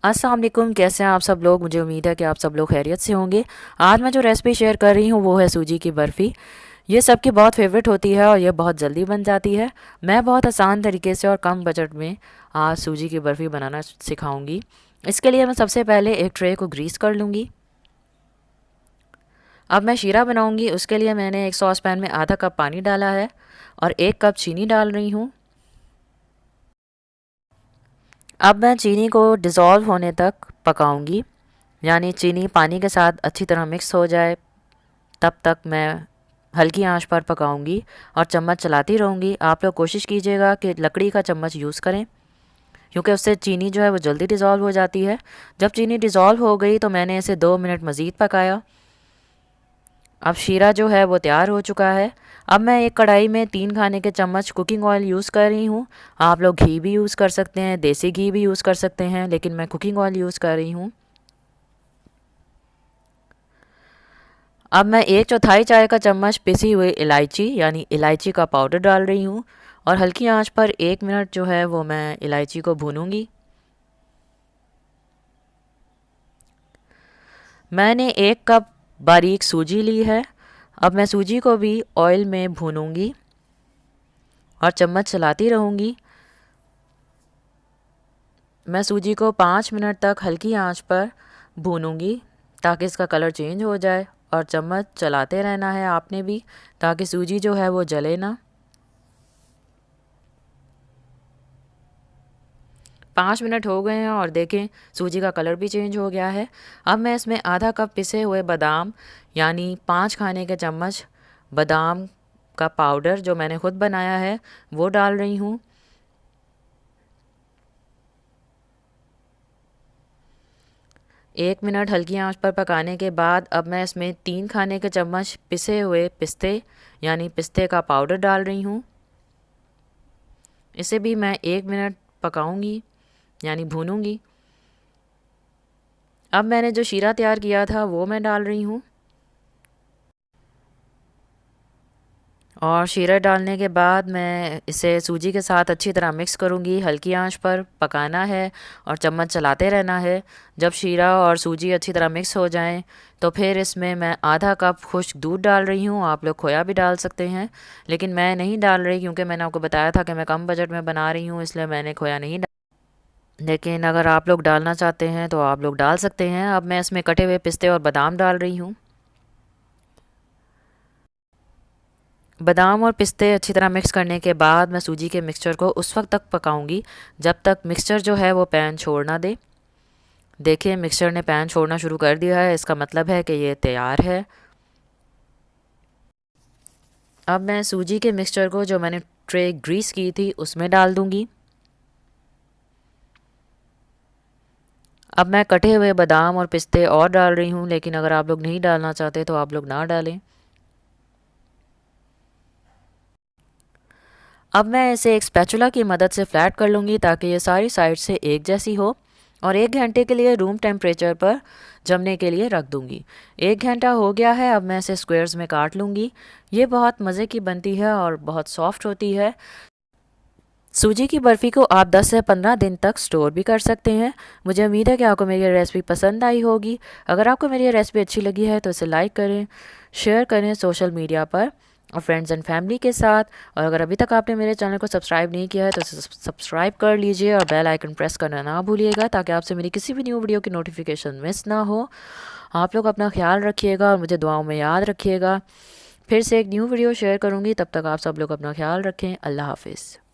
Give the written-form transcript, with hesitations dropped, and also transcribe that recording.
अस्सलाम वालेकुम, कैसे हैं आप सब लोग। मुझे उम्मीद है कि आप सब लोग खैरियत से होंगे। आज मैं जो रेसिपी शेयर कर रही हूँ वो है सूजी की बर्फ़ी। ये सबकी बहुत फेवरेट होती है और ये बहुत जल्दी बन जाती है। मैं बहुत आसान तरीके से और कम बजट में आज सूजी की बर्फ़ी बनाना सिखाऊंगी। इसके लिए मैं सबसे पहले एक ट्रे को ग्रीस कर लूँगी। अब मैं शीरा बनाऊँगी। उसके लिए मैंने एक सॉस पैन में आधा कप पानी डाला है और 1 कप चीनी डाल रही हूँ। अब मैं चीनी को डिज़ोल्व होने तक पकाऊंगी, यानी चीनी पानी के साथ अच्छी तरह मिक्स हो जाए तब तक मैं हल्की आंच पर पकाऊंगी और चम्मच चलाती रहूँगी। आप लोग कोशिश कीजिएगा कि लकड़ी का चम्मच यूज़ करें, क्योंकि उससे चीनी जो है वो जल्दी डिज़ोल्व हो जाती है। जब चीनी डिज़ोल्व हो गई तो मैंने इसे 2 मिनट मज़ीद पकाया। अब शीरा जो है वो तैयार हो चुका है। अब मैं एक कढ़ाई में 3 खाने के चम्मच कुकिंग ऑयल यूज़ कर रही हूँ। आप लोग घी भी यूज़ कर सकते हैं, देसी घी भी यूज़ कर सकते हैं, लेकिन मैं कुकिंग ऑयल यूज़ कर रही हूँ। अब मैं 1/4 चाय का चम्मच पिसी हुई इलायची यानी इलायची का पाउडर डाल रही हूँ और हल्की आंच पर 1 मिनट जो है वो मैं इलायची को भूनूंगी। मैंने 1 कप बारीक सूजी ली है। अब मैं सूजी को भी ऑयल में भूनूंगी और चम्मच चलाती रहूँगी। मैं सूजी को 5 मिनट तक हल्की आंच पर भूनूंगी ताकि इसका कलर चेंज हो जाए, और चम्मच चलाते रहना है आपने भी, ताकि सूजी जो है वो जले ना। 5 मिनट हो गए हैं और देखें सूजी का कलर भी चेंज हो गया है। अब मैं इसमें आधा कप पिसे हुए बादाम यानी 5 खाने के चम्मच बादाम का पाउडर जो मैंने खुद बनाया है वो डाल रही हूँ। एक मिनट हल्की आंच पर पकाने के बाद अब मैं इसमें 3 खाने के चम्मच पिसे हुए पिस्ते यानी पिस्ते का पाउडर डाल रही हूँ। इसे भी मैं 1 मिनट पकाऊंगी यानी भूनूंगी। अब मैंने जो शीरा तैयार किया था वो मैं डाल रही हूँ, और शीरा डालने के बाद मैं इसे सूजी के साथ अच्छी तरह मिक्स करूँगी। हल्की आंच पर पकाना है और चम्मच चलाते रहना है। जब शीरा और सूजी अच्छी तरह मिक्स हो जाएं तो फिर इसमें मैं आधा कप खुश्क दूध डाल रही हूँ। आप लोग खोया भी डाल सकते हैं, लेकिन मैं नहीं डाल रही क्योंकि मैंने आपको बताया था कि मैं कम बजट में बना रही हूँ, इसलिए मैंने खोया नहीं डाला। लेकिन अगर आप लोग डालना चाहते हैं तो आप लोग डाल सकते हैं। अब मैं इसमें कटे हुए पिस्ते और बादाम डाल रही हूँ। बादाम और पिस्ते अच्छी तरह मिक्स करने के बाद मैं सूजी के मिक्सचर को उस वक्त तक पकाऊंगी जब तक मिक्सचर जो है वो पैन छोड़ ना दे। देखिए मिक्सचर ने पैन छोड़ना शुरू कर दिया है, इसका मतलब है कि ये तैयार है। अब मैं सूजी के मिक्सचर को जो मैंने ट्रे ग्रीस की थी उसमें डाल दूंगी। अब मैं कटे हुए बादाम और पिस्ते और डाल रही हूँ, लेकिन अगर आप लोग नहीं डालना चाहते तो आप लोग ना डालें। अब मैं इसे एक स्पैचुला की मदद से फ्लैट कर लूँगी ताकि ये सारी साइड से एक जैसी हो, और 1 घंटे के लिए रूम टेम्परेचर पर जमने के लिए रख दूँगी। 1 घंटा हो गया है। अब मैं इसे स्क्वेयर्स में काट लूँगी। ये बहुत मज़े की बनती है और बहुत सॉफ्ट होती है। सूजी की बर्फ़ी को आप 10 से 15 दिन तक स्टोर भी कर सकते हैं। मुझे उम्मीद है कि आपको मेरी रेसिपी पसंद आई होगी। अगर आपको मेरी रेसिपी अच्छी लगी है तो इसे लाइक करें, शेयर करें सोशल मीडिया पर और फ्रेंड्स एंड फैमिली के साथ। और अगर अभी तक आपने मेरे चैनल को सब्सक्राइब नहीं किया है तो इसे सब्सक्राइब कर लीजिए और बेल आइकन प्रेस करना ना भूलिएगा, ताकि आपसे मेरी किसी भी न्यू वीडियो की नोटिफिकेशन मिस ना हो। आप लोग अपना ख्याल रखिएगा और मुझे दुआओं में याद रखिएगा। फिर से एक न्यू वीडियो शेयर करूँगी, तब तक आप सब लोग अपना ख्याल रखें। अल्लाह हाफिज़।